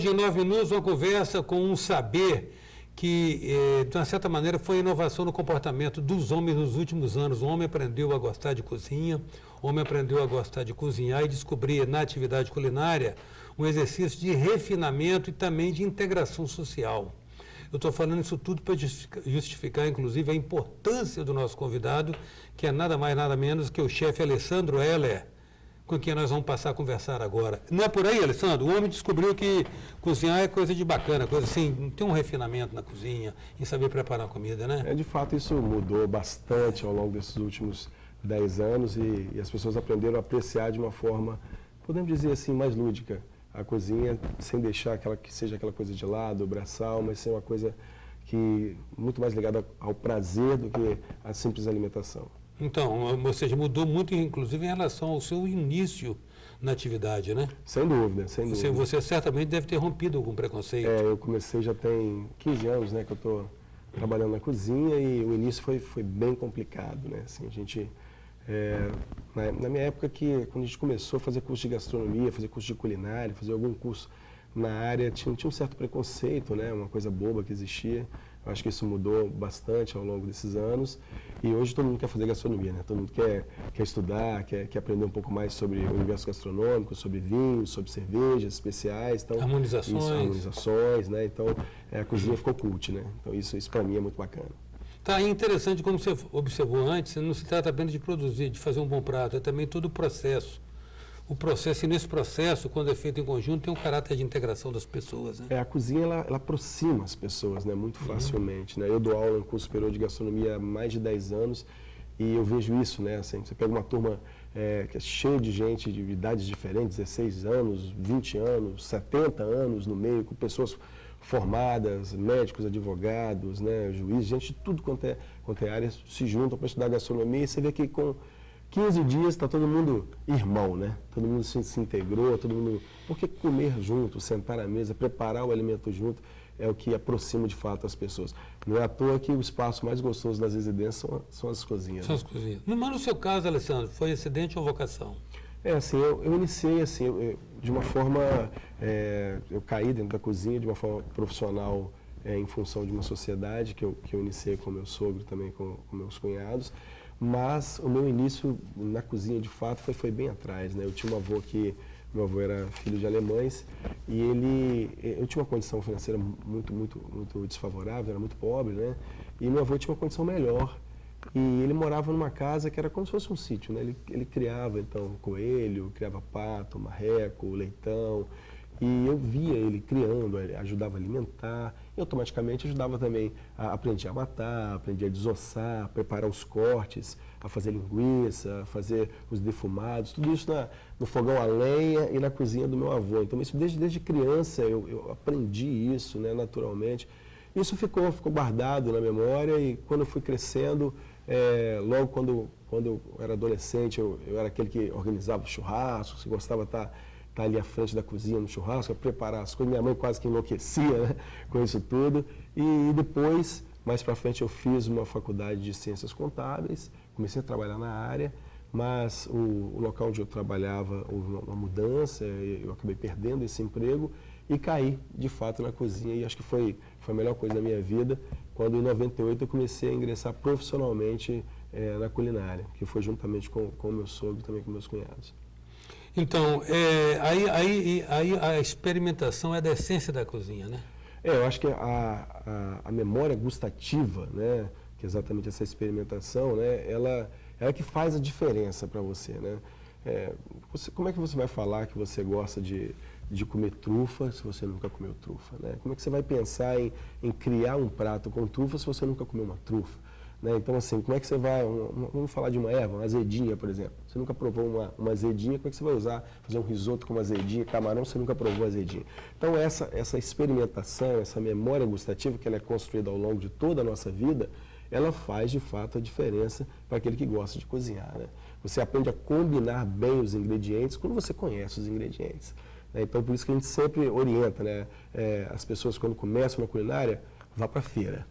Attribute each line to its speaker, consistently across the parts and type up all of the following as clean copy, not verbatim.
Speaker 1: De 9 minutos, uma conversa com um saber que, de uma certa maneira, foi a inovação no comportamento dos homens nos últimos anos. O homem aprendeu a gostar de cozinha, o homem aprendeu a gostar de cozinhar e descobrir na atividade culinária um exercício de refinamento e também de integração social. Eu estou falando isso tudo para justificar, inclusive, a importância do nosso convidado, que é nada mais, nada menos que o chefe Alessandro Heller, com quem nós vamos passar a conversar agora. Não é por aí, Alessandro? O homem descobriu que cozinhar é coisa de bacana, coisa assim, tem um refinamento na cozinha, em saber preparar a comida, né?
Speaker 2: De fato, isso mudou bastante ao longo desses últimos 10 anos e as pessoas aprenderam a apreciar de uma forma, podemos dizer assim, mais lúdica a cozinha, sem deixar que seja aquela coisa de lado, braçal, mas ser uma coisa que muito mais ligada ao prazer do que à simples alimentação.
Speaker 1: Então, ou seja, mudou muito, inclusive, em relação ao seu início na atividade, né?
Speaker 2: Sem dúvida, sem dúvida.
Speaker 1: Você certamente deve ter rompido algum preconceito.
Speaker 2: Eu comecei já tem 15 anos, né, que eu estou trabalhando na cozinha e o início foi bem complicado, né? Assim, a gente, na minha época, quando a gente começou a fazer curso de gastronomia, fazer curso de culinária, fazer algum curso na área, tinha um certo preconceito, né? Uma coisa boba que existia. Eu acho que isso mudou bastante ao longo desses anos e hoje todo mundo quer fazer gastronomia, né? Todo mundo quer estudar, quer aprender um pouco mais sobre o universo gastronômico, sobre vinhos, sobre cervejas especiais. Então, harmonizações, né? Então, a cozinha ficou cult, né? Então, isso para mim é muito bacana.
Speaker 1: Tá interessante, como você observou antes, não se trata apenas de produzir, de fazer um bom prato, é também todo o processo. O processo, e nesse processo, quando é feito em conjunto, tem um caráter de integração das pessoas, né?
Speaker 2: A cozinha, ela aproxima as pessoas, né, muito facilmente, né? Eu dou aula no curso superior de gastronomia há mais de 10 anos e eu vejo isso, né? Assim, você pega uma turma que é cheia de gente de idades diferentes, 16 anos, 20 anos, 70 anos no meio, com pessoas formadas, médicos, advogados, né, juízes, gente de tudo quanto é área se juntam para estudar gastronomia e você vê que com 15 dias está todo mundo irmão, né? Todo mundo se integrou, todo mundo... Porque comer junto, sentar à mesa, preparar o alimento junto é o que aproxima de fato as pessoas. Não é à toa que o espaço mais gostoso das residências são as cozinhas.
Speaker 1: São as cozinhas. No seu caso, Alessandro, foi acidente ou vocação?
Speaker 2: Assim, eu iniciei assim, de uma forma... eu caí dentro da cozinha de uma forma profissional em função de uma sociedade que eu iniciei com meu sogro, também com meus cunhados. Mas o meu início na cozinha, de fato, foi bem atrás, né? Eu tinha um avô meu avô era filho de alemães e eu tinha uma condição financeira muito desfavorável, era muito pobre, né? E meu avô tinha uma condição melhor e ele morava numa casa que era como se fosse um sítio, né? Ele criava, então, coelho, criava pato, marreco, leitão. E eu via ele criando, ele ajudava a alimentar, e automaticamente ajudava também aprendi a matar, aprendi a desossar, a preparar os cortes, a fazer linguiça, a fazer os defumados, tudo isso no fogão a lenha e na cozinha do meu avô. Então isso desde criança eu aprendi isso, né, naturalmente. Isso ficou guardado na memória e quando eu fui crescendo, logo quando eu era adolescente, eu era aquele que organizava churrascos, que gostava de estar ali à frente da cozinha no churrasco, a preparar as coisas. Minha mãe quase que enlouquecia, né, com isso tudo. E depois, mais para frente, eu fiz uma faculdade de ciências contábeis, comecei a trabalhar na área, mas o local onde eu trabalhava houve uma mudança, eu acabei perdendo esse emprego e caí, de fato, na cozinha. E acho que foi a melhor coisa da minha vida, quando em 98 eu comecei a ingressar profissionalmente na culinária, que foi juntamente com o meu sogro e também com meus cunhados.
Speaker 1: Então, aí a experimentação é da essência da cozinha, né?
Speaker 2: Eu acho que a memória gustativa, né, que é exatamente essa experimentação, né, ela é que faz a diferença para você, né? Como é que você vai falar que você gosta de comer trufa se você nunca comeu trufa, né? Como é que você vai pensar em criar um prato com trufa se você nunca comeu uma trufa? Né? Então, assim, como é que você vai... Vamos falar de uma erva, uma azedinha, por exemplo. Você nunca provou uma azedinha, como é que você vai fazer um risoto com uma azedinha, camarão, você nunca provou azedinha. Então, essa experimentação, essa memória gustativa, que ela é construída ao longo de toda a nossa vida, ela faz, de fato, a diferença para aquele que gosta de cozinhar, né? Você aprende a combinar bem os ingredientes quando você conhece os ingredientes, né? Então, por isso que a gente sempre orienta, né? As pessoas, quando começam na culinária, vá para a feira,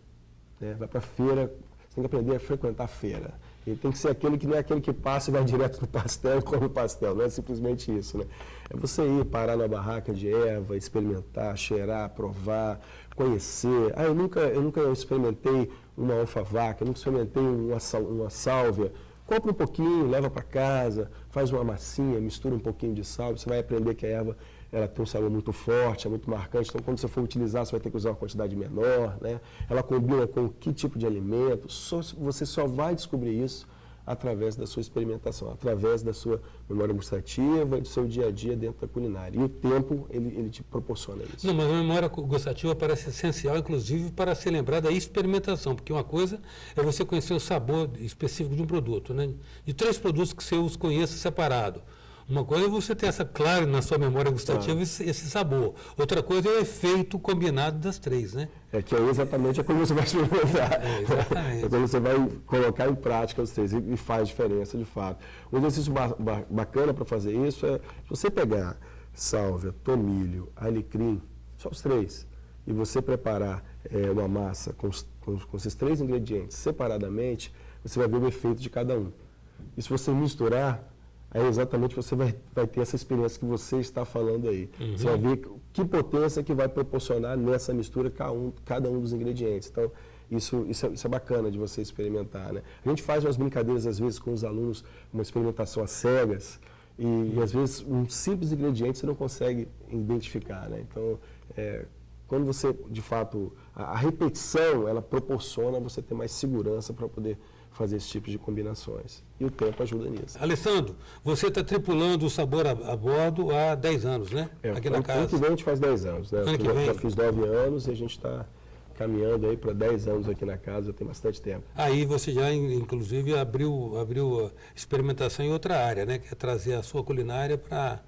Speaker 2: né? Vai para a feira, Você tem que aprender a frequentar a feira. Ele tem que ser aquele que não é aquele que passa e vai direto no pastel e come o pastel. Não é simplesmente isso, né? É você ir parar na barraca de erva, experimentar, cheirar, provar, conhecer. Eu nunca experimentei uma alfavaca, eu nunca experimentei uma sálvia. Compra um pouquinho, leva para casa, faz uma massinha, mistura um pouquinho de sálvia. Você vai aprender que a erva ela tem um sabor muito forte, é muito marcante. Então, quando você for utilizar, você vai ter que usar uma quantidade menor, né? Ela combina com que tipo de alimento. Você só vai descobrir isso através da sua experimentação, através da sua memória gustativa e do seu dia a dia dentro da culinária. E o tempo, ele te proporciona isso.
Speaker 1: Não, mas a memória gustativa parece essencial, inclusive, para se lembrar da experimentação, porque uma coisa é você conhecer o sabor específico de um produto, né? De 3 produtos que você os conheça separado. Uma coisa é você ter essa clara na sua memória gustativa esse sabor. Outra coisa é o efeito combinado das 3, né?
Speaker 2: Que é exatamente quando você vai experimentar.
Speaker 1: Exatamente.
Speaker 2: É quando você vai colocar em prática os 3 e faz diferença de fato. Um exercício bacana para fazer isso é você pegar sálvia, tomilho, alecrim, só os 3, e você preparar uma massa com esses 3 ingredientes separadamente, você vai ver o efeito de cada um. E se você misturar, aí exatamente você vai ter essa experiência que você está falando aí. Uhum. Você vai ver que potência que vai proporcionar nessa mistura cada um dos ingredientes. Então, isso é bacana de você experimentar, né? A gente faz umas brincadeiras, às vezes, com os alunos, uma experimentação às cegas, e às vezes, um simples ingrediente você não consegue identificar, né? Então, quando você, de fato, a repetição, ela proporciona você ter mais segurança para poder fazer esse tipo de combinações. E o tempo ajuda nisso.
Speaker 1: Alessandro, você está tripulando o Sabor a Bordo há 10 anos, né? Aqui na casa.
Speaker 2: Ano que vem a gente faz 10 anos, né? Eu já fiz 9 anos e a gente está caminhando aí para 10 anos aqui na casa, já tem bastante tempo.
Speaker 1: Aí você já, inclusive, abriu experimentação em outra área, né? Que é trazer a sua culinária para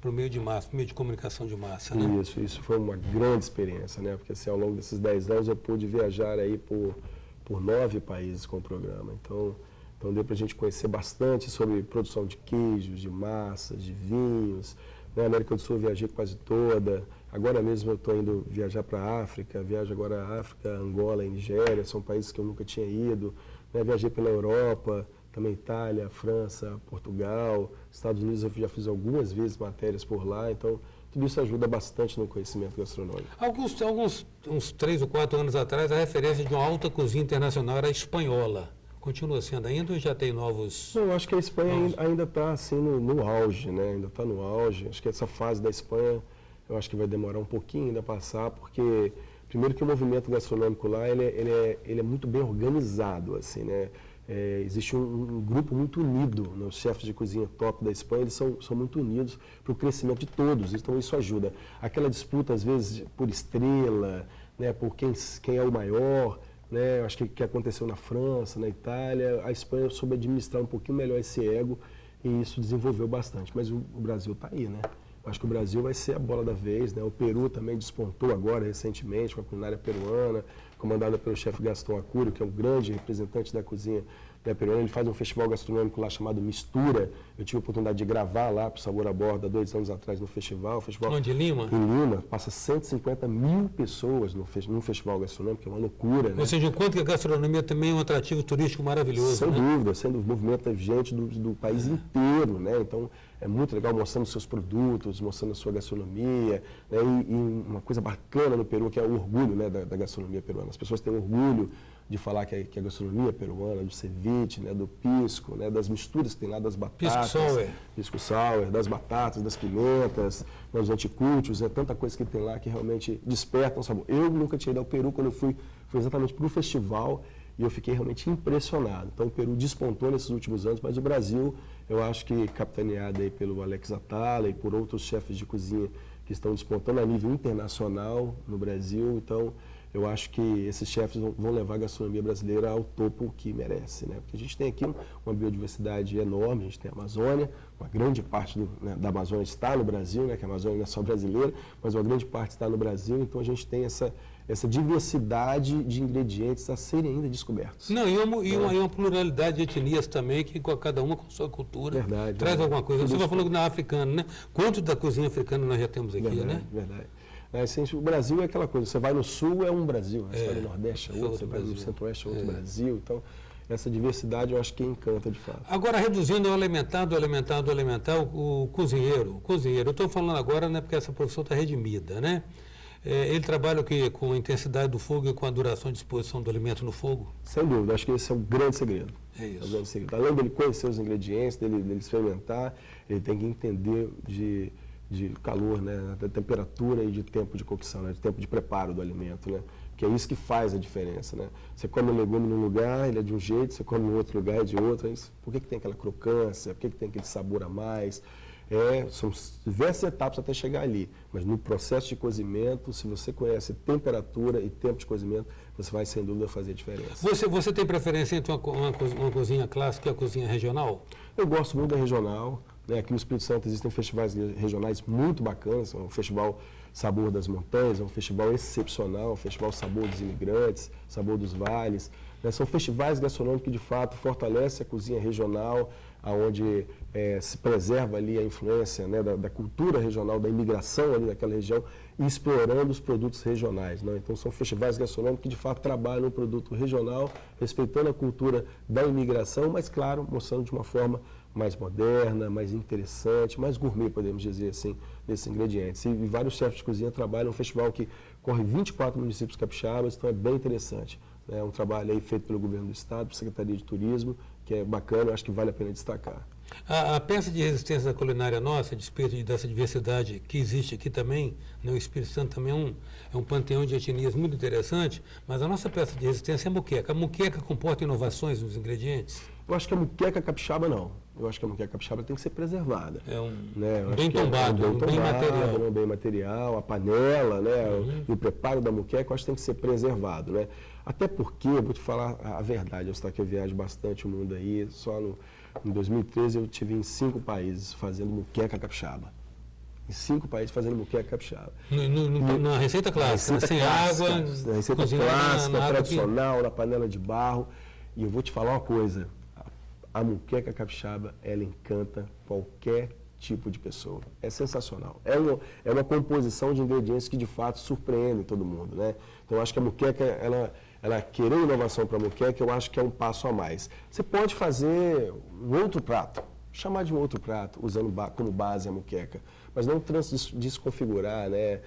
Speaker 1: o meio de massa, meio de comunicação de massa, né?
Speaker 2: Isso foi uma grande experiência, né? Porque assim, ao longo desses 10 anos eu pude viajar aí por 9 países com o programa. Então deu para a gente conhecer bastante sobre produção de queijos, de massas, de vinhos. Na América do Sul eu viajei quase toda. Agora mesmo eu estou indo viajar para a África, viajo agora a África, Angola e Nigéria, são países que eu nunca tinha ido. Viajei pela Europa, também Itália, França, Portugal, Estados Unidos eu já fiz algumas vezes matérias por lá, então tudo isso ajuda bastante no conhecimento gastronômico.
Speaker 1: Uns 3 ou 4 anos atrás, a referência de uma alta cozinha internacional era a espanhola. Continua sendo ainda ou já tem novos?
Speaker 2: Não, eu acho que a Espanha ainda está assim, no auge, né? Ainda está no auge. Acho que essa fase da Espanha, eu acho que vai demorar um pouquinho ainda a passar, porque, primeiro que o movimento gastronômico lá, ele é muito bem organizado, assim, né? Existe um grupo muito unido, né? Os chefes de cozinha top da Espanha, eles são muito unidos para o crescimento de todos, então isso ajuda. Aquela disputa, às vezes, por estrela, né? Por quem é o maior, né? Acho que aconteceu na França, na Itália, a Espanha soube administrar um pouquinho melhor esse ego e isso desenvolveu bastante, mas o Brasil está aí, né? Acho que o Brasil vai ser a bola da vez, né? O Peru também despontou agora, recentemente, com a culinária peruana, comandada pelo chefe Gastão Acúrio, que é um grande representante da cozinha peruana. Ele faz um festival gastronômico lá chamado Mistura. Eu tive a oportunidade de gravar lá para o Sabor a Bordo há 2 anos atrás no festival.
Speaker 1: Onde, em Lima?
Speaker 2: Em Lima. Passa 150 mil pessoas num festival gastronômico, que é uma loucura, né?
Speaker 1: Ou seja, o quanto que a gastronomia também é um atrativo turístico maravilhoso,
Speaker 2: Sem dúvida, movimenta gente do país inteiro, né? Então, é muito legal mostrando seus produtos, mostrando a sua gastronomia, né? E uma coisa bacana no Peru, que é o orgulho, né, da gastronomia peruana. As pessoas têm orgulho de falar que a gastronomia peruana, do ceviche, né, do pisco, né, das misturas que tem lá, das batatas. Pisco sour, das batatas, das pimentas, dos anticultios, tanta coisa que tem lá que realmente desperta um sabor. Eu nunca tinha ido ao Peru, quando eu fui exatamente para o festival, e eu fiquei realmente impressionado. Então, o Peru despontou nesses últimos anos, mas o Brasil, eu acho que capitaneado aí pelo Alex Atala e por outros chefes de cozinha que estão despontando a nível internacional no Brasil. Então, eu acho que esses chefes vão levar a gastronomia brasileira ao topo que merece, né? Porque a gente tem aqui uma biodiversidade enorme, a gente tem a Amazônia, uma grande parte da Amazônia está no Brasil, né? Que a Amazônia não é só brasileira, mas uma grande parte está no Brasil, então a gente tem essa diversidade de ingredientes a serem ainda descobertos.
Speaker 1: Não, e uma pluralidade de etnias também, que cada uma com sua cultura traz alguma coisa. Você vai falando na africana, né? Quanto da cozinha africana nós já temos aqui,
Speaker 2: verdade,
Speaker 1: né?
Speaker 2: Verdade. Assim, o Brasil é aquela coisa, você vai no sul é um Brasil, você vai no Nordeste é outro, você vai no Centro-Oeste é outro Brasil, então essa diversidade eu acho que encanta de fato.
Speaker 1: Agora, reduzindo ao elementar, o cozinheiro. Eu estou falando agora, né, porque essa profissão está redimida, né? Ele trabalha o quê? Com a intensidade do fogo e com a duração de exposição do alimento no fogo?
Speaker 2: Sem dúvida, acho que esse é um grande segredo.
Speaker 1: É isso.
Speaker 2: É um grande segredo. Além dele conhecer os ingredientes, dele experimentar, ele tem que entender de calor, né, da temperatura e de tempo de cocção, né, de tempo de preparo do alimento, né? Que é isso que faz a diferença, né? Você come um legume num lugar, ele é de um jeito, você come em outro lugar, é de outro. Por que tem aquela crocância? Por que tem aquele sabor a mais? São diversas etapas até chegar ali, mas no processo de cozimento, se você conhece temperatura e tempo de cozimento, você vai sem dúvida fazer a diferença.
Speaker 1: Você tem preferência entre uma cozinha clássica e a cozinha regional?
Speaker 2: Eu gosto muito da regional, né? Aqui no Espírito Santo existem festivais regionais muito bacanas, o Festival Sabor das Montanhas, é um festival excepcional, o Festival Sabor dos Imigrantes, Sabor dos Vales, né? São festivais gastronômicos que de fato fortalecem a cozinha regional, onde se preserva ali a influência, né, da cultura regional, da imigração ali daquela região e explorando os produtos regionais, né? Então são festivais gastronômicos que de fato trabalham o produto regional, respeitando a cultura da imigração, mas claro, mostrando de uma forma mais moderna, mais interessante, mais gourmet, podemos dizer assim, desses ingredientes. E vários chefes de cozinha trabalham um festival que corre 24 municípios capixabas, então é bem interessante. É um trabalho aí feito pelo Governo do Estado, pela Secretaria de Turismo, que é bacana, eu acho que vale a pena destacar.
Speaker 1: A peça de resistência da culinária nossa, a despeito dessa diversidade que existe aqui também, né, o Espírito Santo também é um panteão de etnias muito interessante, mas a nossa peça de resistência é a moqueca. A moqueca comporta inovações nos ingredientes?
Speaker 2: Eu acho que a moqueca capixaba não. Eu acho que a moqueca capixaba tem que ser preservada.
Speaker 1: Bem tombado,
Speaker 2: bem material, a panela, né, e o preparo da moqueca, eu acho que tem que ser preservado, né? Até porque, eu vou te falar a verdade, eu viajo bastante o mundo aí, em 2013 eu estive em 5 países fazendo moqueca capixaba. Em 5 países fazendo moqueca capixaba.
Speaker 1: Na receita clássica, sem água,
Speaker 2: na receita clássica, tradicional, na panela de barro. E eu vou te falar uma coisa, a moqueca capixaba, ela encanta qualquer tipo de pessoa. É sensacional. É uma composição de ingredientes que de fato surpreende todo mundo, né? Então eu acho que a moqueca, ela querer inovação para a moqueca, eu acho que é um passo a mais. Você pode fazer um outro prato, chamar de um outro prato, usando como base a moqueca, mas não desconfigurar, né,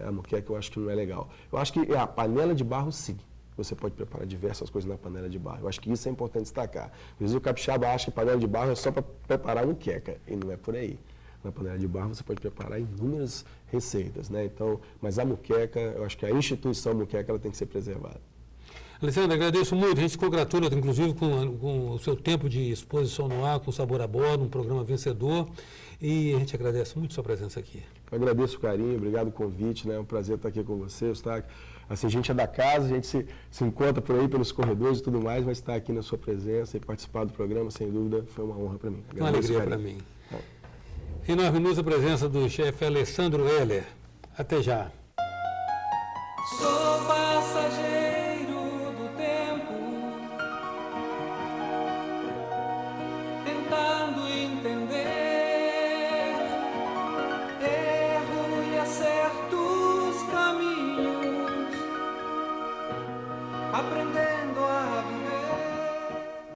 Speaker 2: a moqueca, eu acho que não é legal. Eu acho que a panela de barro, sim. Você pode preparar diversas coisas na panela de barro. Eu acho que isso é importante destacar. Às vezes o capixaba acha que panela de barro é só para preparar moqueca, e não é por aí. Na panela de barro você pode preparar inúmeras receitas, né? Então, mas a moqueca, eu acho que a instituição moqueca, ela tem que ser preservada.
Speaker 1: Alessandro, agradeço muito, a gente se congratula, inclusive, com o seu tempo de exposição no ar, com o Sabor a Bordo, um programa vencedor, e a gente agradece muito a sua presença aqui.
Speaker 2: Eu agradeço o carinho, obrigado o convite, né? É um prazer estar aqui com você, Eustáquio. Assim, a gente é da casa, a gente se encontra por aí pelos corredores e tudo mais, mas estar aqui na sua presença e participar do programa, sem dúvida, foi uma honra para mim.
Speaker 1: Uma alegria para mim. E nós vimos a presença do chefe Alessandro Heller. Até já.
Speaker 3: Sou passageiro.